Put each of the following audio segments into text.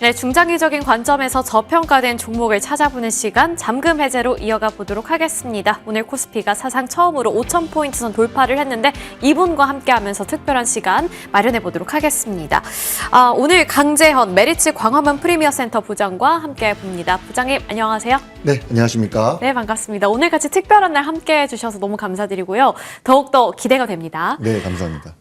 네, 중장기적인 관점에서 저평가된 종목을 찾아보는 시간, 잠금 해제로 이어가 보도록 하겠습니다. 오늘 코스피가 사상 처음으로 5,000포인트 선 돌파를 했는데 이분과 함께하면서 특별한 시간 마련해 보도록 하겠습니다. 오늘 강재현 메리츠 광화문 프리미어센터 부장과 함께 봅니다. 부장님, 안녕하세요. 네, 안녕하십니까. 네, 반갑습니다. 오늘 같이 특별한 날 함께해 주셔서 너무 감사드리고요. 더욱더 기대가 됩니다. 네, 감사합니다.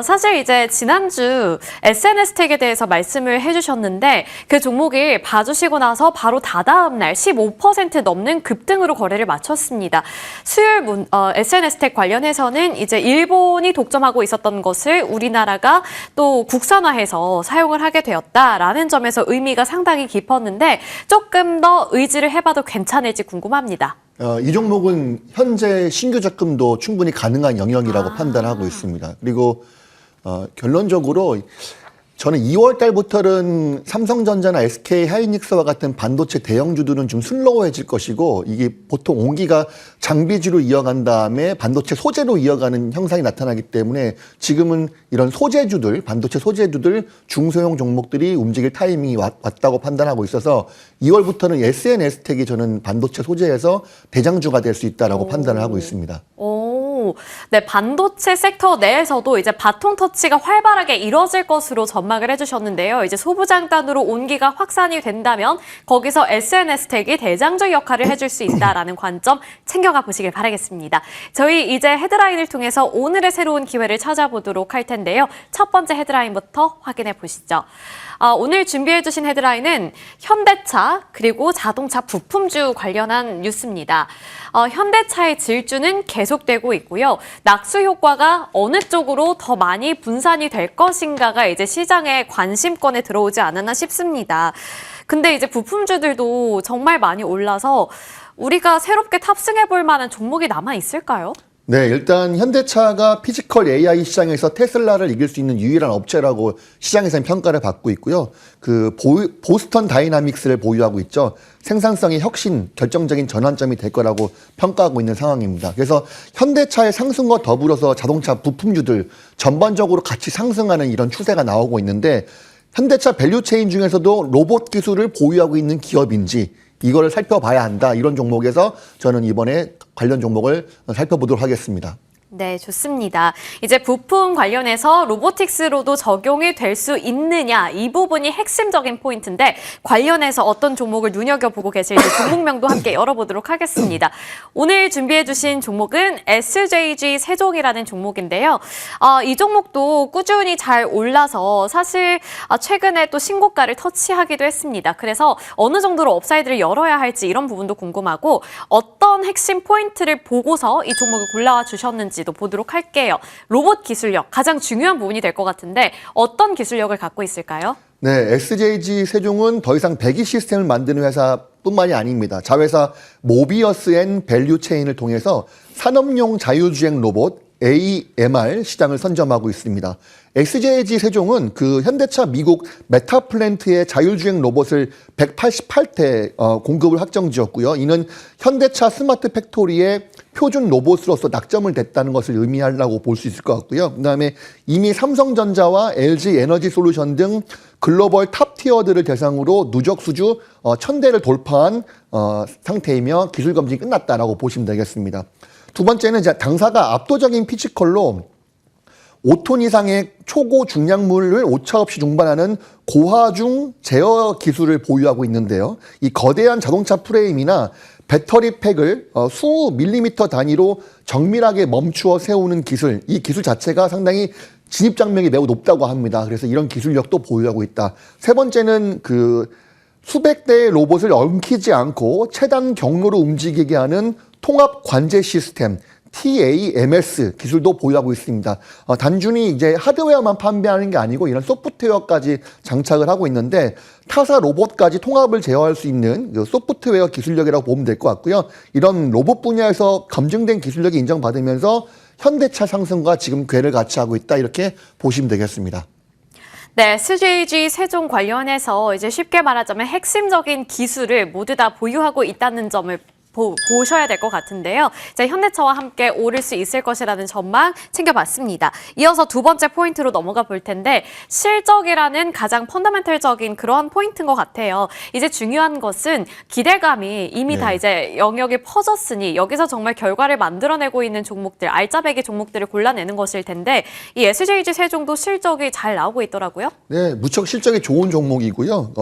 사실 이제 지난주 SNS텍에 대해서 말씀을 해주셨는데 그 종목을 봐주시고 나서 바로 다다음 날 15% 넘는 급등으로 거래를 마쳤습니다. 수요일 SNS텍 관련해서는 이제 일본이 독점하고 있었던 것을 우리나라가 또 국산화해서 사용을 하게 되었다라는 점에서 의미가 상당히 깊었는데 조금 더 의지를 해봐도 괜찮을지 궁금합니다. 이 종목은 현재 신규 적금도 충분히 가능한 영역이라고 판단하고 있습니다. 그리고 결론적으로 저는 2월 달부터는 삼성전자나 SK 하이닉스와 같은 반도체 대형주들은 좀 슬로우해질 것이고 이게 보통 온기가 장비주로 이어간 다음에 반도체 소재로 이어가는 형상이 나타나기 때문에 지금은 이런 소재주들, 반도체 소재주들 중소형 종목들이 움직일 타이밍이 왔다고 판단하고 있어서 2월부터는 SNS텍이 저는 반도체 소재에서 대장주가 될 수 있다라고 판단을 하고 있습니다. 네, 반도체 섹터 내에서도 이제 바통 터치가 활발하게 이뤄질 것으로 전망을 해주셨는데요. 이제 소부장단으로 온기가 확산이 된다면 거기서 SNS텍이 대장주 역할을 해줄 수 있다라는 관점 챙겨가 보시길 바라겠습니다. 저희 이제 헤드라인을 통해서 오늘의 새로운 기회를 찾아보도록 할 텐데요. 첫 번째 헤드라인부터 확인해 보시죠. 오늘 준비해주신 헤드라인은 현대차 그리고 자동차 부품주 관련한 뉴스입니다. 현대차의 질주는 계속되고 있고요. 낙수 효과가 어느 쪽으로 더 많이 분산이 될 것인가가 이제 시장의 관심권에 들어오지 않았나 싶습니다. 근데 이제 부품주들도 정말 많이 올라서 우리가 새롭게 탑승해 볼 만한 종목이 남아 있을까요? 네, 일단 현대차가 피지컬 AI 시장에서 테슬라를 이길 수 있는 유일한 업체라고 시장에서는 평가를 받고 있고요. 보스턴 다이나믹스를 보유하고 있죠. 생산성의 혁신, 결정적인 전환점이 될 거라고 평가하고 있는 상황입니다. 그래서 현대차의 상승과 더불어서 자동차 부품주들 전반적으로 같이 상승하는 이런 추세가 나오고 있는데 현대차 밸류체인 중에서도 로봇 기술을 보유하고 있는 기업인지 이거를 살펴봐야 한다. 이런 종목에서 저는 이번에 관련 종목을 살펴보도록 하겠습니다. 네, 좋습니다. 이제 부품 관련해서 로보틱스로도 적용이 될 수 있느냐 이 부분이 핵심적인 포인트인데 관련해서 어떤 종목을 눈여겨보고 계실지 종목명도 함께 열어보도록 하겠습니다. 오늘 준비해주신 종목은 SJG 세종이라는 종목인데요. 이 종목도 꾸준히 잘 올라서 사실 최근에 또 신고가를 터치하기도 했습니다. 그래서 어느 정도로 업사이드를 열어야 할지 이런 부분도 궁금하고 어떤 핵심 포인트를 보고서 이 종목을 골라와 주셨는지 도 보도록 할게요. 로봇 기술력 가장 중요한 부분이 될 것 같은데 어떤 기술력을 갖고 있을까요? 네, SJG 세종은 더 이상 배기 시스템을 만드는 회사뿐만이 아닙니다. 자회사 모비어스 앤 밸류체인을 통해서 산업용 자율주행 로봇 AMR 시장을 선점하고 있습니다. SJG 세종은 그 현대차 미국 메타플랜트의 자율주행 로봇을 188대 공급을 확정지었고요. 이는 현대차 스마트 팩토리의 표준 로봇으로서 낙점을 냈다는 것을 의미하려고 볼 수 있을 것 같고요. 그다음에 이미 삼성전자와 LG 에너지 솔루션 등 글로벌 탑티어들을 대상으로 누적 수주 1000대를 돌파한 상태이며 기술 검증이 끝났다라고 보시면 되겠습니다. 두 번째는 당사가 압도적인 피지컬로 5톤 이상의 초고 중량물을 오차없이 중반하는 고하중 제어 기술을 보유하고 있는데요. 이 거대한 자동차 프레임이나 배터리 팩을 수 밀리미터 단위로 정밀하게 멈추어 세우는 기술, 이 기술 자체가 상당히 진입장벽이 매우 높다고 합니다. 그래서 이런 기술력도 보유하고 있다. 세 번째는 수백 대의 로봇을 엉키지 않고 최단 경로로 움직이게 하는 통합 관제 시스템, TAMS 기술도 보유하고 있습니다. 단순히 이제 하드웨어만 판매하는 게 아니고 이런 소프트웨어까지 장착을 하고 있는데 타사 로봇까지 통합을 제어할 수 있는 소프트웨어 기술력이라고 보면 될 것 같고요. 이런 로봇 분야에서 검증된 기술력이 인정받으면서 현대차 상승과 지금 궤를 같이 하고 있다 이렇게 보시면 되겠습니다. 네, SJG 세종 관련해서 이제 쉽게 말하자면 핵심적인 기술을 모두 다 보유하고 있다는 점을 보셔야 될 것 같은데요. 이제 현대차와 함께 오를 수 있을 것이라는 전망 챙겨봤습니다. 이어서 두 번째 포인트로 넘어가 볼 텐데 실적이라는 가장 펀더멘털적인 그러한 포인트인 것 같아요. 이제 중요한 것은 기대감이 이미 다 이제 영역에 퍼졌으니 여기서 정말 결과를 만들어내고 있는 종목들, 알짜배기 종목들을 골라내는 것일 텐데 이 SJG 세종도 실적이 잘 나오고 있더라고요. 네, 무척 실적이 좋은 종목이고요.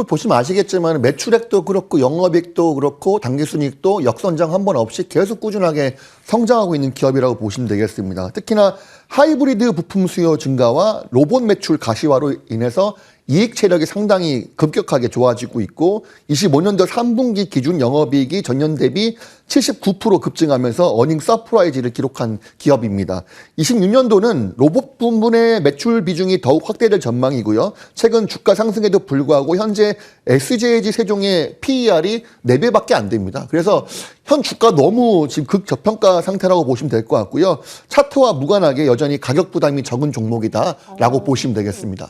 보시면 아시겠지만 매출액도 그렇고 영업이익도 그렇고 당기순이익도 역선장 한 번 없이 계속 꾸준하게 성장하고 있는 기업이라고 보시면 되겠습니다. 특히나 하이브리드 부품 수요 증가와 로봇 매출 가시화로 인해서 이익 체력이 상당히 급격하게 좋아지고 있고 25년도 3분기 기준 영업이익이 전년 대비 79% 급증하면서 어닝 서프라이즈를 기록한 기업입니다. 26년도는 로봇 부문의 매출 비중이 더욱 확대될 전망이고요. 최근 주가 상승에도 불구하고 현재 SJG 세종의 PER이 4배밖에 안 됩니다. 그래서 현 주가 너무 지금 극저평가 상태라고 보시면 될 것 같고요. 차트와 무관하게 여전히 가격 부담이 적은 종목이다라고 보시면 되겠습니다.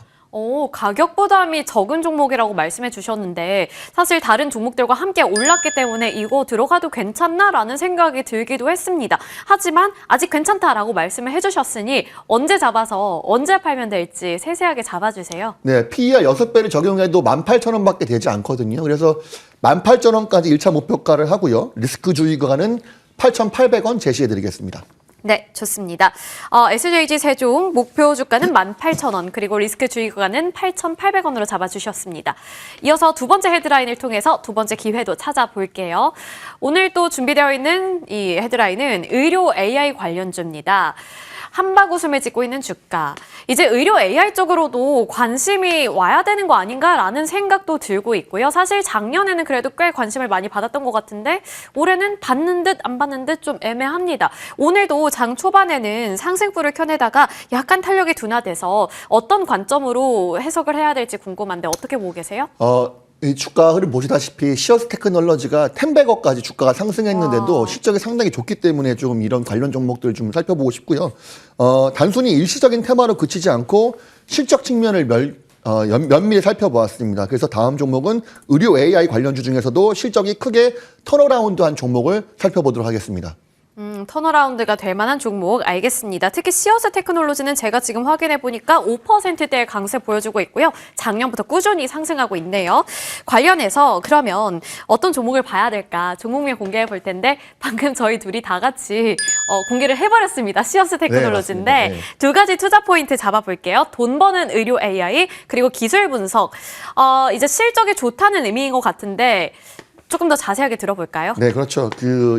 가격 부담이 적은 종목이라고 말씀해 주셨는데 사실 다른 종목들과 함께 올랐기 때문에 이거 들어가도 괜찮나라는 생각이 들기도 했습니다. 하지만 아직 괜찮다라고 말씀을 해주셨으니 언제 잡아서 언제 팔면 될지 세세하게 잡아주세요. 네, PER 6배를 적용해도 18,000원밖에 되지 않거든요. 그래서 18,000원까지 1차 목표가를 하고요. 리스크주의 구간은 8,800원 제시해드리겠습니다. 네, 좋습니다. SJG 세종 목표 주가는 18,000원, 그리고 리스크 주의 구간은 8,800원으로 잡아주셨습니다. 이어서 두 번째 헤드라인을 통해서 두 번째 기회도 찾아볼게요. 오늘 또 준비되어 있는 이 헤드라인은 의료 AI 관련주입니다. 한박 웃음을 짓고 있는 주가. 이제 의료 AI 쪽으로도 관심이 와야 되는 거 아닌가라는 생각도 들고 있고요. 사실 작년에는 그래도 꽤 관심을 많이 받았던 것 같은데 올해는 받는 듯 안 받는 듯 좀 애매합니다. 오늘도 장 초반에는 상승불을 켜내다가 약간 탄력이 둔화돼서 어떤 관점으로 해석을 해야 될지 궁금한데 어떻게 보고 계세요? 이 주가 흐름 보시다시피 시어스 테크놀로지가 10백억까지 주가가 상승했는데도 실적이 상당히 좋기 때문에 좀 이런 관련 종목들 좀 살펴보고 싶고요. 단순히 일시적인 테마로 그치지 않고 실적 측면을 면밀히 살펴보았습니다. 그래서 다음 종목은 의료 AI 관련주 중에서도 실적이 크게 턴어라운드한 종목을 살펴보도록 하겠습니다. 턴어라운드가 될 만한 종목 알겠습니다. 특히 시어스 테크놀로지는 제가 지금 확인해 보니까 5%대의 강세 보여주고 있고요. 작년부터 꾸준히 상승하고 있네요. 관련해서 그러면 어떤 종목을 봐야 될까? 종목명 공개해 볼 텐데 방금 저희 둘이 다 같이 공개를 해버렸습니다. 시어스 테크놀로지인데 네, 두 가지 투자 포인트 잡아볼게요. 돈 버는 의료 AI 그리고 기술 분석. 이제 실적이 좋다는 의미인 것 같은데 조금 더 자세하게 들어볼까요? 네, 그렇죠.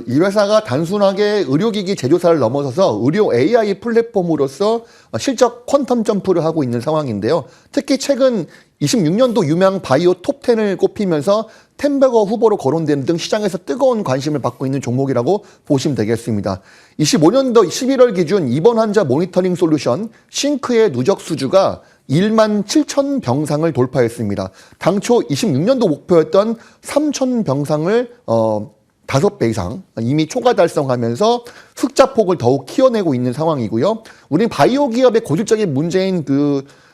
이 회사가 단순하게 의료기기 제조사를 넘어서서 의료 AI 플랫폼으로서 실적 퀀텀 점프를 하고 있는 상황인데요. 특히 최근 26년도 유명 바이오 톱10을 꼽히면서 템베거 후보로 거론되는 등 시장에서 뜨거운 관심을 받고 있는 종목이라고 보시면 되겠습니다. 25년도 11월 기준 입원 환자 모니터링 솔루션 싱크의 누적 수주가 1만 7천 병상을 돌파했습니다. 당초 26년도 목표였던 3천 병상을 5배 이상 이미 초과 달성하면서 흑자폭을 더욱 키워내고 있는 상황이고요. 우린 바이오 기업의 고질적인 문제인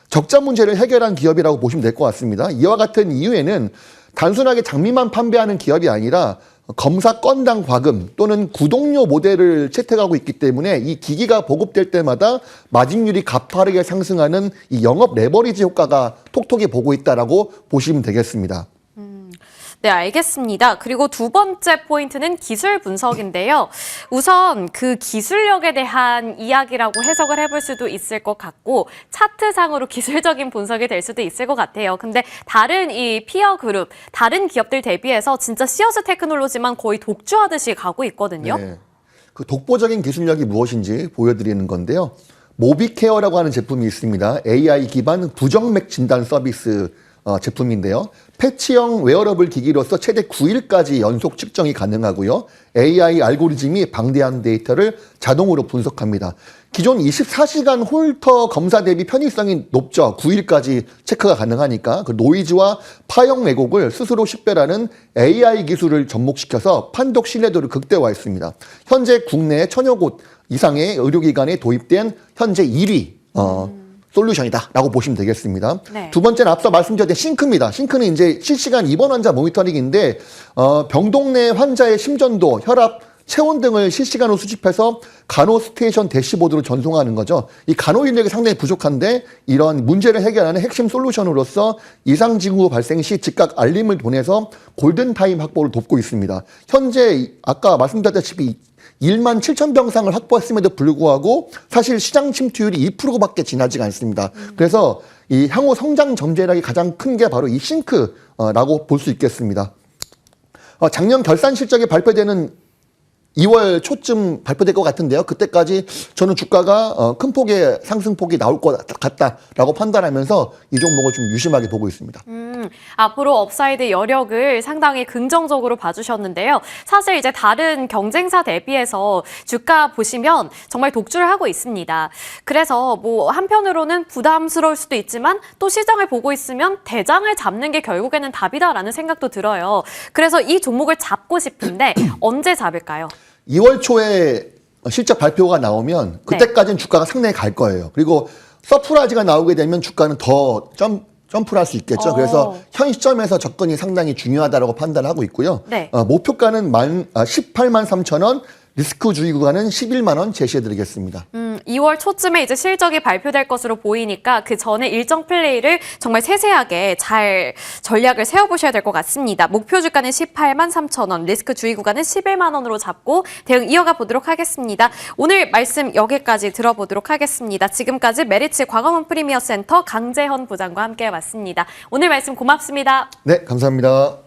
적자 문제를 해결한 기업이라고 보시면 될 것 같습니다. 이와 같은 이유에는 단순하게 장비만 판매하는 기업이 아니라 검사 건당 과금 또는 구독료 모델을 채택하고 있기 때문에 이 기기가 보급될 때마다 마진율이 가파르게 상승하는 이 영업 레버리지 효과가 톡톡히 보고 있다라고 보시면 되겠습니다. 네, 알겠습니다. 그리고 두 번째 포인트는 기술 분석인데요. 우선 그 기술력에 대한 이야기라고 해석을 해볼 수도 있을 것 같고 차트상으로 기술적인 분석이 될 수도 있을 것 같아요. 근데 다른 이 피어 그룹, 다른 기업들 대비해서 진짜 시어스 테크놀로지만 거의 독주하듯이 가고 있거든요. 네. 그 독보적인 기술력이 무엇인지 보여드리는 건데요. 모비케어라고 하는 제품이 있습니다. AI 기반 부정맥 진단 서비스 제품인데요. 패치형 웨어러블 기기로서 최대 9일까지 연속 측정이 가능하고요. AI 알고리즘이 방대한 데이터를 자동으로 분석합니다. 기존 24시간 홀터 검사 대비 편의성이 높죠. 9일까지 체크가 가능하니까 그 노이즈와 파형 왜곡을 스스로 식별하는 AI 기술을 접목시켜서 판독 신뢰도를 극대화했습니다. 현재 국내 1000여 곳 이상의 의료기관에 도입된 현재 1위 솔루션이다라고 보시면 되겠습니다. 네. 두 번째는 앞서 말씀드렸던 싱크입니다. 싱크는 이제 실시간 입원 환자 모니터링인데 병동 내 환자의 심전도, 혈압, 체온 등을 실시간으로 수집해서 간호 스테이션 대시보드로 전송하는 거죠. 이 간호 인력이 상당히 부족한데 이런 문제를 해결하는 핵심 솔루션으로서 이상 징후 발생 시 즉각 알림을 보내서 골든타임 확보를 돕고 있습니다. 현재 아까 말씀드렸다시피 1만 7천 병상을 확보했음에도 불구하고 사실 시장 침투율이 2%밖에 지나지가 않습니다. 그래서 이 향후 성장 전제력이 가장 큰 게 바로 이 싱크라고 볼 수 있겠습니다. 작년 결산 실적이 발표되는 2월 초쯤 발표될 것 같은데요. 그때까지 저는 주가가 큰 폭의 상승폭이 나올 것 같다라고 판단하면서 이 종목을 좀 유심하게 보고 있습니다. 앞으로 업사이드 여력을 상당히 긍정적으로 봐주셨는데요. 사실 이제 다른 경쟁사 대비해서 주가 보시면 정말 독주를 하고 있습니다. 그래서 뭐 한편으로는 부담스러울 수도 있지만 또 시장을 보고 있으면 대장을 잡는 게 결국에는 답이다라는 생각도 들어요. 그래서 이 종목을 잡고 싶은데 언제 잡을까요? 2월 초에 실적 발표가 나오면 그때까지는 주가가 상당히 갈 거예요. 그리고 서프라이즈가 나오게 되면 주가는 더 점프를 할 수 있겠죠. 그래서 현 시점에서 접근이 상당히 중요하다고 판단하고 있고요. 네. 목표가는 18만 3천 원, 리스크 주의 구간은 11만 원 제시해드리겠습니다. 2월 초쯤에 이제 실적이 발표될 것으로 보이니까 그 전에 일정 플레이를 정말 세세하게 잘 전략을 세워보셔야 될 것 같습니다. 목표 주가는 18만 3천 원, 리스크 주의 구간은 11만 원으로 잡고 대응 이어가 보도록 하겠습니다. 오늘 말씀 여기까지 들어보도록 하겠습니다. 지금까지 메리츠 광화문 프리미어 센터 강재헌 부장과 함께 해봤습니다. 오늘 말씀 고맙습니다. 네, 감사합니다.